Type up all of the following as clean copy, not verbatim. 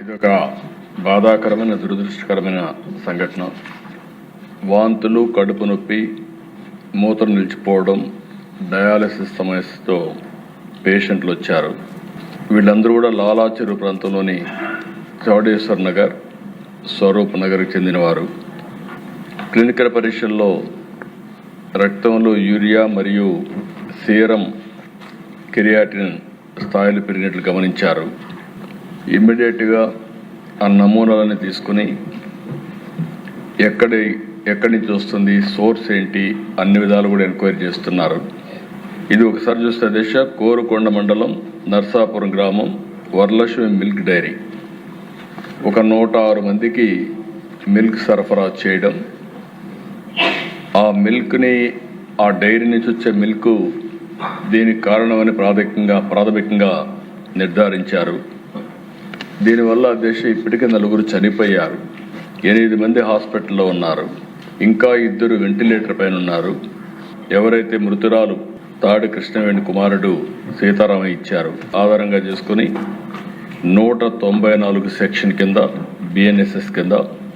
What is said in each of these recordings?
ఇదొక బాధాకరమైన దురదృష్టకరమైన సంఘటన. వాంతులు, కడుపు నొప్పి, మూత్రం నిలిచిపోవడం, డయాలసిస్ సమస్యతో పేషెంట్లు వచ్చారు. వీళ్ళందరూ కూడా లాలా చెరువు ప్రాంతంలోని చౌడేశ్వర్ నగర్, స్వరూప్ నగర్కి చెందినవారు. క్లినికల్ పరీక్షల్లో రక్తంలో యూరియా మరియు సీరం క్రియాటిన్ స్థాయిలు పెరిగినట్లు గమనించారు. ఇమ్మీడియట్గా ఆ నమూనాలని తీసుకుని ఎక్కడి నుంచి వస్తుంది, సోర్స్ ఏంటి, అన్ని విధాలు కూడా ఎంక్వైరీ చేస్తున్నారు. ఇది ఒకసారి చూస్తే దిశ కోరుకొండ మండలం నర్సాపురం గ్రామం వరలక్ష్మి మిల్క్ డైరీ ఒక 106 మందికి మిల్క్ సరఫరా చేయడం, ఆ మిల్క్ని ఆ డైరీ నుంచి వచ్చే మిల్క్ దీనికి కారణమని ప్రాథమికంగా నిర్ధారించారు. దీనివల్ల దేశ ఇప్పటికే 4 చనిపోయారు, 8 మంది హాస్పిటల్లో ఉన్నారు, ఇంకా 2 వెంటిలేటర్ పైన ఉన్నారు. ఎవరైతే మృతురాలు తాడి కృష్ణవేణి కుమారుడు సీతారామయ్య ఇచ్చారు ఆధారంగా చేసుకుని 194 సెక్షన్ కింద, BNSS కింద,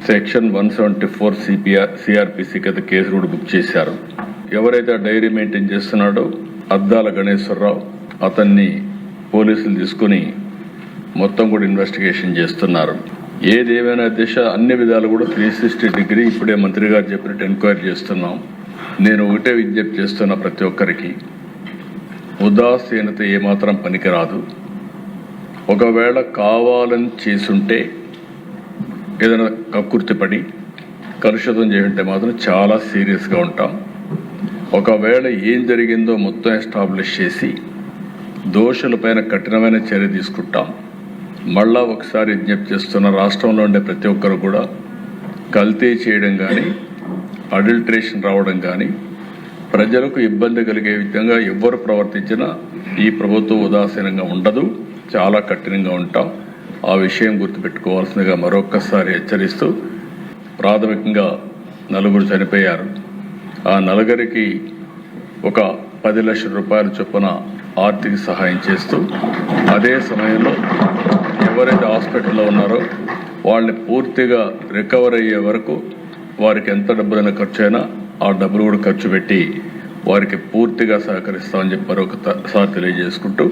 సెక్షన్ 174 CRPC కింద కేసు కూడా బుక్ చేశారు. ఎవరైతే డైరీ మెయింటైన్ చేస్తున్నాడో అద్దాల గణేశ్వరరావు, అతన్ని పోలీసులు తీసుకుని మొత్తం కూడా ఇన్వెస్టిగేషన్ చేస్తున్నారు. ఏదేమైనా దిశ అన్ని విధాలు కూడా 360 డిగ్రీ ఇప్పుడే మంత్రి గారు చెప్పినట్టు ఎంక్వైరీ చేస్తున్నాం. నేను ఒకటే విజ్ఞప్తి చేస్తున్నా, ప్రతి ఒక్కరికి ఉదాసీనత ఏమాత్రం పనికిరాదు. ఒకవేళ కావాలని చేసుంటే, ఏదైనా కక్కుర్తిపడి కలుషితం చేస్తుంటే మాత్రం చాలా సీరియస్గా ఉంటాం. ఒకవేళ ఏం జరిగిందో మొత్తం ఎస్టాబ్లిష్ చేసి దోషులపైన కఠినమైన చర్య తీసుకుంటాం. మళ్ళా ఒకసారి విజ్ఞప్తి చేస్తున్న, రాష్ట్రంలో ఉండే ప్రతి ఒక్కరు కూడా కల్తీ చేయడం కానీ, అడల్ట్రేషన్ రావడం కానీ, ప్రజలకు ఇబ్బంది కలిగే విధంగా ఎవ్వరు ప్రవర్తించినా ఈ ప్రభుత్వం ఉదాసీనంగా ఉండదు, చాలా కఠినంగా ఉంటాం. ఆ విషయం గుర్తుపెట్టుకోవాల్సిందిగా మరొక్కసారి హెచ్చరిస్తూ, ప్రాథమికంగా 4 చనిపోయారు. ఆ 4కి ఒక 10 లక్షల రూపాయల చొప్పున ఆర్థిక సహాయం చేస్తూ, అదే సమయంలో ఎవరైతే హాస్పిటల్లో ఉన్నారో వాళ్ళని పూర్తిగా రికవర్ అయ్యే వరకు వారికి ఎంత డబ్బులైనా ఖర్చు అయినా ఆ డబ్బులు కూడా ఖర్చు పెట్టి వారికి పూర్తిగా సహకరిస్తామని చెప్పి మరొకసారి తెలియజేసుకుంటూ,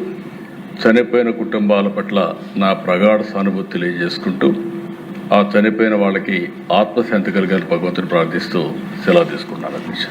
చనిపోయిన కుటుంబాల పట్ల నా ప్రగాఢ సానుభూతి తెలియజేసుకుంటూ, ఆ చనిపోయిన వాళ్ళకి ఆత్మశాంతి కలిగాలని భగవంతుని ప్రార్థిస్తూ సెలవు తీసుకున్నాను. అధ్యక్ష.